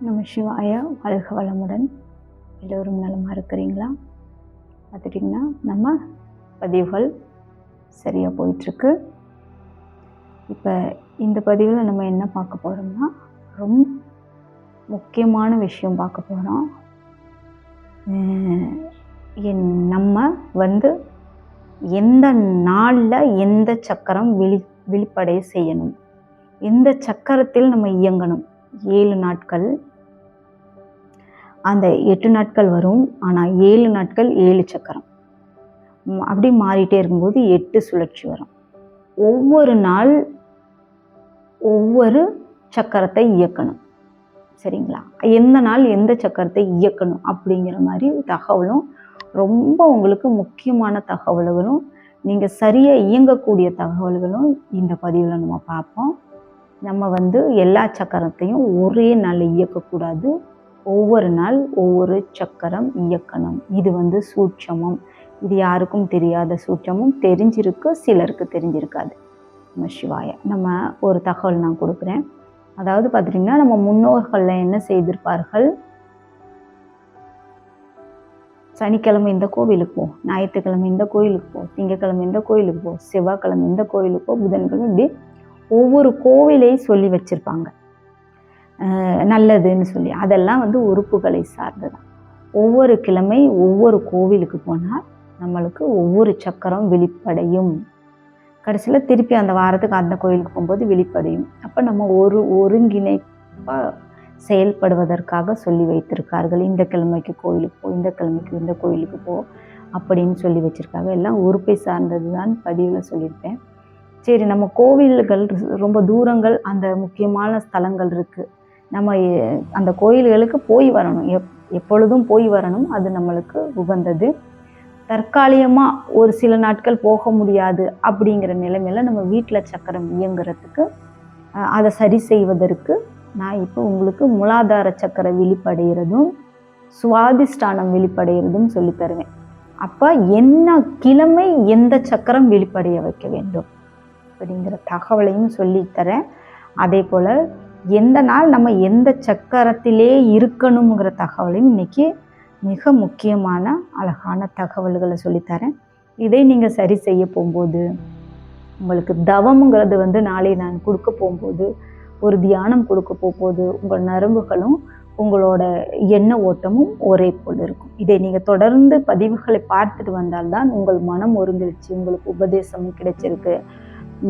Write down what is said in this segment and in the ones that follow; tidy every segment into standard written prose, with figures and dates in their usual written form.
நம்ம சிவாய வாழ்க வளமுடன். எல்லோரும் நலமாக இருக்கிறீங்களா? பார்த்துட்டிங்கன்னா நம்ம பதிவுகள் சரியாக போயிட்டுருக்கு. இப்போ இந்த பதிவில் நம்ம என்ன பார்க்க போகிறோம்னா, ரொம்ப முக்கியமான விஷயம் பார்க்க போகிறோம். நம்ம எந்த நாளில் எந்த சக்கரம் விழிப்படைய செய்யணும், எந்த சக்கரத்தில் நம்ம இயங்கணும். 7 நாட்கள், அந்த 8 நாட்கள் வரும். ஆனால் 7 நாட்கள் 7 சக்கரம் அப்படி மாறிட்டே இருக்கும்போது 8 சுழற்சி வரும். ஒவ்வொரு நாள் ஒவ்வொரு சக்கரத்தை இயக்கணும். சரிங்களா? எந்த நாள் எந்த சக்கரத்தை இயக்கணும் அப்படிங்கிற மாதிரி தகவலும், ரொம்ப உங்களுக்கு முக்கியமான தகவல்களும், நீங்கள் சரியாக இயங்கக்கூடிய தகவல்களும் இந்த பதிவில் நம்ம பார்ப்போம். நம்ம எல்லா சக்கரத்தையும் ஒரே நாளில் இயக்கக்கூடாது. ஒவ்வொரு நாள் ஒவ்வொரு சக்கரம் இயக்கணும். இது சூட்சமம். இது யாருக்கும் தெரியாத சூட்சமும். தெரிஞ்சிருக்கு, சிலருக்கு தெரிஞ்சிருக்காது. நம்ம சிவாய நம்ம ஒரு தகவல் நான் கொடுக்குறேன். அதாவது பார்த்துட்டிங்கன்னா, நம்ம முன்னோர்களில் என்ன செய்திருப்பார்கள், சனிக்கிழமை இந்த கோவிலுக்கு போ, ஞாயிற்றுக்கிழமை இந்த கோயிலுக்கு போ, திங்கக்கிழமை இந்த கோயிலுக்கு போ, செவ்வாய்க்கிழமை இந்த கோயிலுக்கு போ, புதன்கிழமை இப்படி ஒவ்வொரு கோவிலையும் சொல்லி வச்சுருப்பாங்க, நல்லதுன்னு சொல்லி. அதெல்லாம் உறுப்புகளை சார்ந்துதான். ஒவ்வொரு கிழமை ஒவ்வொரு கோவிலுக்கு போனால் நம்மளுக்கு ஒவ்வொரு சக்கரம் வெளிப்படையும். கடைசியில் திருப்பி அந்த வாரத்துக்கு அந்த கோயிலுக்கு போகும்போது வெளிப்படையும். அப்போ நம்ம ஒருங்கிணைப்பாக செயல்படுவதற்காக சொல்லி வைத்திருக்கார்கள். இந்த கிழமைக்கு கோயிலுக்கு போ, இந்த கிழமைக்கு இந்த கோயிலுக்கு போ அப்படின்னு சொல்லி வச்சுருக்காங்க. எல்லாம் உறுப்பை சார்ந்தது தான் பதிவில் சொல்லியிருப்பேன். சரி, நம்ம கோவில்கள் ரொம்ப தூரங்கள், அந்த முக்கியமான ஸ்தலங்கள் இருக்குது. நம்ம அந்த கோயில்களுக்கு போய் வரணும், எப்பொழுதும் போய் வரணும். அது நம்மளுக்கு உகந்தது. தற்காலிகமாக ஒரு சில நாட்கள் போக முடியாது அப்படிங்கிற நிலைமையில் நம்ம வீட்டில் சக்கரம் இயங்குறதுக்கு, அதை சரி செய்வதற்கு நான் இப்போ உங்களுக்கு மூலாதார சக்கரம் விழிப்படைகிறதும் சுவாதிஷ்டானம் விழிப்படைகிறதும் சொல்லி தருவேன். அப்போ என்ன கிழமை எந்த சக்கரம் விழிப்படைய வைக்க வேண்டும் அப்படிங்கிற தகவலையும் சொல்லித்தரேன். அதே போல் எந்த நாள் நம்ம எந்த சக்கரத்திலே இருக்கணுங்கிற தகவலையும் இன்றைக்கி மிக முக்கியமான அழகான தகவல்களை சொல்லித்தரேன். இதை நீங்கள் சரி செய்ய போகும்போது உங்களுக்கு தவம்ங்கிறது நாளை நான் கொடுக்க போகும்போது, ஒரு தியானம் கொடுக்க போகும்போது, உங்கள் நரம்புகளும் உங்களோட எண்ண ஓட்டமும் ஒரே போல் இருக்கும். இதை நீங்கள் தொடர்ந்து பதிவுகளை பார்த்துட்டு வந்தால்தான் உங்கள் மனம் ஒருங்கிடுச்சு, உங்களுக்கு உபதேசமும் கிடைச்சிருக்கு,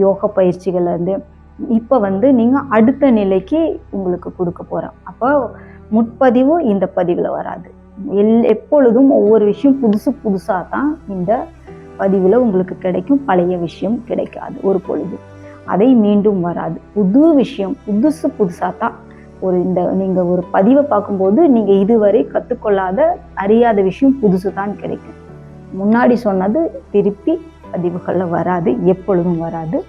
யோக பயிற்சிகள் இப்போ நீங்கள் அடுத்த நிலைக்கு உங்களுக்கு கொடுக்க போகிறோம். அப்போ முற்பதிவு இந்த பதிவில் வராது. எப்பொழுதும் ஒவ்வொரு விஷயம் புதுசாக தான் இந்த பதிவில் உங்களுக்கு கிடைக்கும். பழைய விஷயம் கிடைக்காது ஒரு பொழுது. அதை மீண்டும் வராது. புது விஷயம் புதுசாக தான் நீங்கள் ஒரு பதிவை பார்க்கும்போது நீங்கள் இதுவரை கற்றுக்கொள்ளாத, அறியாத விஷயம் புதுசு தான் கிடைக்கும். முன்னாடி சொன்னது திருப்பி பதிவுகளில் வராது, எப்பொழுதும் வராது.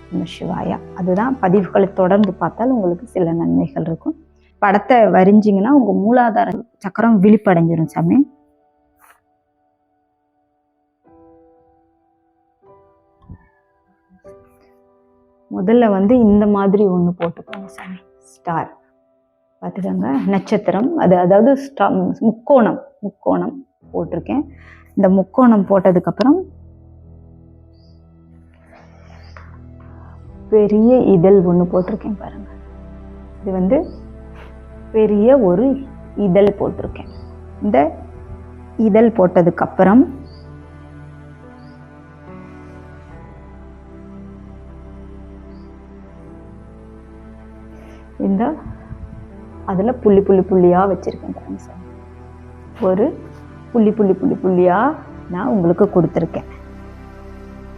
நம்ம சிவாயா. அதுதான் பதிவுகளை தொடர்ந்து பார்த்தால் உங்களுக்கு சில நன்மைகள் இருக்கும். படத்தை வரைஞ்சிங்கன்னா உங்கள் மூலாதார சக்கரம் விழிப்படைஞ்சிரும் சாமி. முதல்ல இந்த மாதிரி ஒன்று போட்டுக்கோங்க சாமி. ஸ்டார் பார்த்துக்கோங்க, நட்சத்திரம். அதாவது முக்கோணம் போட்டிருக்கேன். இந்த முக்கோணம் போட்டதுக்கப்புறம் பெரிய இதழ் ஒன்று போட்டிருக்கேன் பாருங்கள். இது பெரிய ஒரு இதழ் போட்டிருக்கேன். இந்த இதழ் போட்டதுக்கப்புறம் அதில் புள்ளியாக வச்சுருக்கேன் பாருங்க சார். ஒரு புள்ளியாக நான் உங்களுக்கு கொடுத்துருக்கேன்.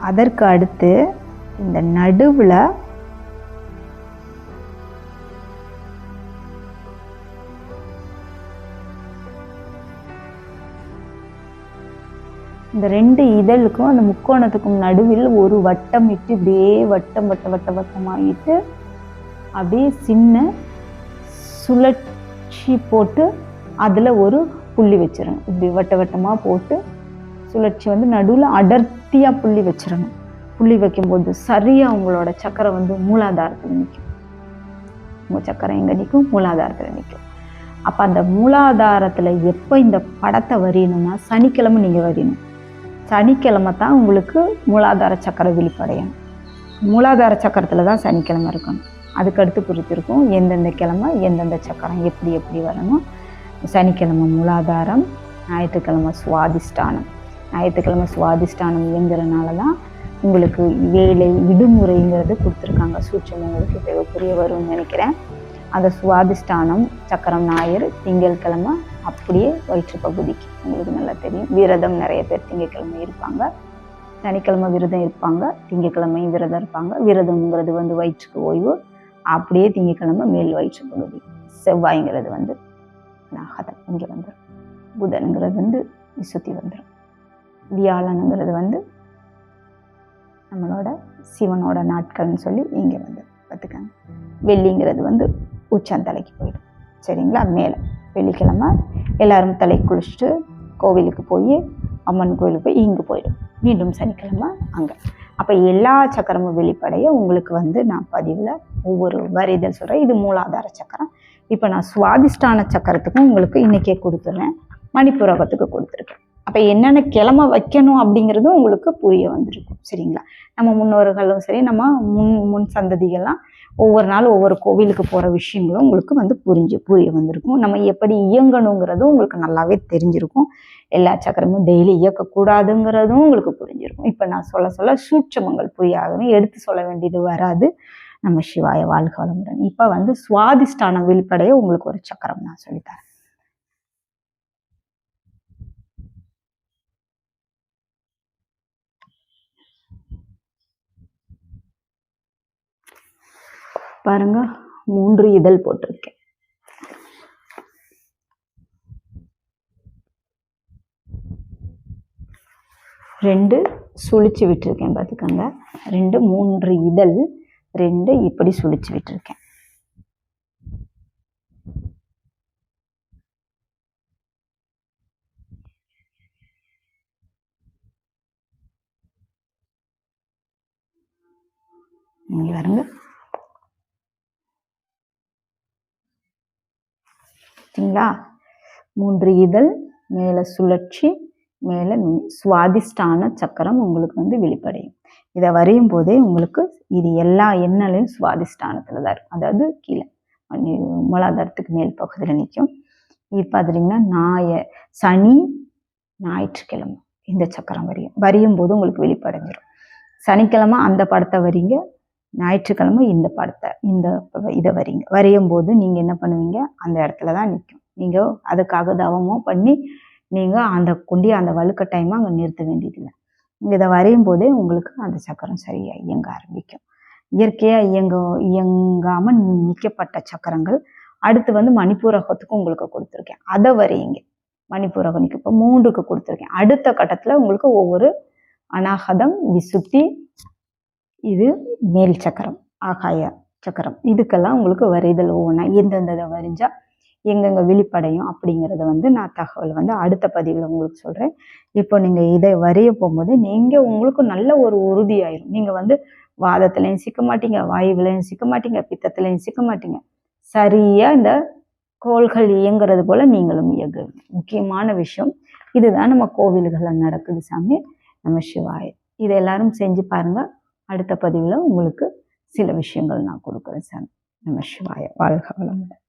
அதற்கு அடுத்து இந்த நடுவில் இந்த 2 இதழுக்கும் அந்த முக்கோணத்துக்கும் நடுவில் ஒரு வட்டம் இட்டு, இப்படியே வட்டமாகிட்டு அப்படியே சின்ன சுழற்சி போட்டு அதில் ஒரு புள்ளி வச்சிடணும். இப்படி வட்டமாக போட்டு சுழற்சி நடுவில் அடர்த்தியாக புள்ளி வச்சிடணும். புள்ளி வைக்கும்போது சரியாக உங்களோட சக்கரம் மூலாதாரத்தில் நிற்கும். உங்கள் சக்கரம் எங்கே நிற்கும்? மூலாதாரத்தில் நிற்கும். அப்போ அந்த மூலாதாரத்தில் எப்போ இந்த படத்தை வரையணும்னா சனிக்கிழமை நீங்கள் வரையணும். சனிக்கிழமை தான் உங்களுக்கு மூலாதார சக்கரம் விழிப்படையணும். மூலாதார சக்கரத்தில் தான் சனிக்கிழமை இருக்கணும். அதுக்கடுத்து குறித்திருக்கும் எந்தெந்த கிழமை எந்தெந்த சக்கரம் எப்படி எப்படி வரணும். சனிக்கிழமை மூலாதாரம், ஞாயிற்றுக்கிழமை சுவாதிஷ்டானம். ஞாயிற்றுக்கிழமை சுவாதிஷ்டானம் இயங்குறதுனால தான் உங்களுக்கு வேலை விடுமுறைங்கிறது கொடுத்துருக்காங்க. சூட்சம் உங்களுக்கு இப்போ புரிய வரும்னு நினைக்கிறேன். அந்த சுவாதிஷ்டானம் சக்கரம் ஞாயிறு, திங்கட்கிழமை அப்படியே வயிற்று பகுதிக்கு உங்களுக்கு நல்லா தெரியும். விரதம் நிறைய பேர் திங்கட்கிழமை இருப்பாங்க, சனிக்கிழமை விரதம் இருப்பாங்க, திங்கட்கிழமையும் விரதம் இருப்பாங்க. விரதம்ங்கிறது வந்து வயிற்றுக்கு ஓய்வு. அப்படியே திங்கட்கிழமை மேல் வயிற்று பகுதி. செவ்வாய்ங்கிறது வந்து நாகதம் இங்கே வந்துடும். புதனுங்கிறது வந்து விசுத்தி வந்துடும். வியாழனுங்கிறது வந்து நம்மளோட சிவனோட நாட்கள்னு சொல்லி இங்கே வந்துடும். பார்த்துக்காங்க. வெள்ளிங்கிறது வந்து உச்சந்தலைக்கு போயிடும். சரிங்களா? மேலே வெள்ளிக்கிழமை எல்லாரும் தலை குளிச்சுட்டு கோவிலுக்கு போய் அம்மன் கோவிலுக்கு போய் இங்கே போயிடும். மீண்டும் சனிக்கிழமை அங்கே. அப்போ எல்லா சக்கரமும் வெளிப்படைய உங்களுக்கு வந்து நான் பதிவில் ஒவ்வொரு வரிதல் சொல்கிறேன். இது மூலாதார சக்கரம். இப்போ நான் சுவாதிஷ்டான சக்கரத்துக்கும் உங்களுக்கு இன்றைக்கே கொடுத்துட்றேன், மணிப்புரகத்துக்கு கொடுத்துருக்கேன். அப்போ என்னென்ன கிழமை வைக்கணும் அப்படிங்கிறதும் உங்களுக்கு புரிய வந்திருக்கும். சரிங்களா? நம்ம முன்னோர்களும் சரி, நம்ம முன் சந்ததிகள்லாம் ஒவ்வொரு நாள் ஒவ்வொரு கோவிலுக்கு போகிற விஷயங்களும் உங்களுக்கு வந்து புரிய வந்திருக்கும். நம்ம எப்படி இயங்கணுங்கிறதும் உங்களுக்கு நல்லாவே தெரிஞ்சிருக்கும். எல்லா சக்கரமும் டெய்லி இயக்கக்கூடாதுங்கிறதும் உங்களுக்கு புரிஞ்சிருக்கும். இப்போ நான் சொல்ல சூட்சமங்கள் புரியாதுன்னு எடுத்து சொல்ல வேண்டியது வராது. நம்ம சிவாய வாழ்க வளமுடன். இப்போ வந்து சுவாதிஷ்டானம் வெளிப்படைய உங்களுக்கு ஒரு சக்கரம் நான் சொல்லித்தரேன். பாருங்க, 3 இதழ் போட்டிருக்கேன். 2 சுழிச்சு விட்டுருக்கேன். பார்த்துக்கோங்க, 2 3 இதழ், 2 இப்படி சுழிச்சு விட்டுருக்கேன். இங்க பாருங்க, சரிங்களா? 3 இதழ், மேலே சுழற்சி, மேலே சுவாதிஷ்டான சக்கரம் உங்களுக்கு வந்து வெளிப்படையும். இதை வரையும் போதே உங்களுக்கு இது எல்லா எண்ணலையும் சுவாதிஷ்டானத்தில் தான் இருக்கும். அதாவது கீழே மூலாதாரத்துக்கு மேல் பகுதியில் நிற்கும். இப்போ பார்த்தீங்கன்னா சனி ஞாயிற்றுக்கிழமை இந்த சக்கரம் வரையும் போது உங்களுக்கு வெளிப்படைஞ்சிடும். சனிக்கிழமை அந்த படத்தை வரீங்க, ஞாயிற்றுக்கிழமை இந்த படத்தை இதை வரீங்க. வரையும் போது நீங்கள் என்ன பண்ணுவீங்க, அந்த இடத்துல தான் நிற்கும். நீங்கள் அதுக்காக தவமோ பண்ணி நீங்கள் அந்த வலுக்கட்டாயமாக அங்கே நிறுத்த வேண்டியதில்லை. இதை வரையும் போதே உங்களுக்கு அந்த சக்கரம் சரியாக இயங்க ஆரம்பிக்கும். இயற்கையாக இயங்காமல் நிற்கப்பட்ட சக்கரங்கள். அடுத்து வந்து மணிப்பூரகத்துக்கும் உங்களுக்கு கொடுத்துருக்கேன், அதை வரையுங்க. மணிப்பூரகம் இப்போ 3க்கு கொடுத்துருக்கேன். அடுத்த கட்டத்தில் உங்களுக்கு ஒவ்வொரு அநாகதம், விசுத்தி, இது மேல் சக்கரம், ஆகாய சக்கரம், இதுக்கெல்லாம் உங்களுக்கு வரைதல் ஒவ்வொன்றா எந்தெந்த வரைஞ்சா எங்கெங்கே வெளிப்படையும் அப்படிங்கிறத வந்து நான் தகவல் வந்து அடுத்த பதிவில் உங்களுக்கு சொல்கிறேன். இப்போ நீங்கள் இதை வரைய போகும்போது நீங்கள் உங்களுக்கு நல்ல ஒரு உறுதியாயிரும். நீங்கள் வந்து வாதத்துலையும் சிக்க மாட்டீங்க, வாயுவிலையும் சிக்க மாட்டீங்க, பித்தத்துலையும் சிக்க மாட்டீங்க. சரியாக இந்த கோள்கள் இயங்குறது போல் நீங்களும் இயங்குவீங்க. முக்கியமான விஷயம் இதுதான். நம்ம கோவில்களில் நடக்குது சாமி. நம்ம சிவாய. இதை எல்லாரும் செஞ்சு பாருங்கள். அடுத்த பதிவில் உங்களுக்கு சில விஷயங்கள் நான் கொடுக்குறேன் சாமி. நம்ம சிவாய வாழ்க வளமுடன்.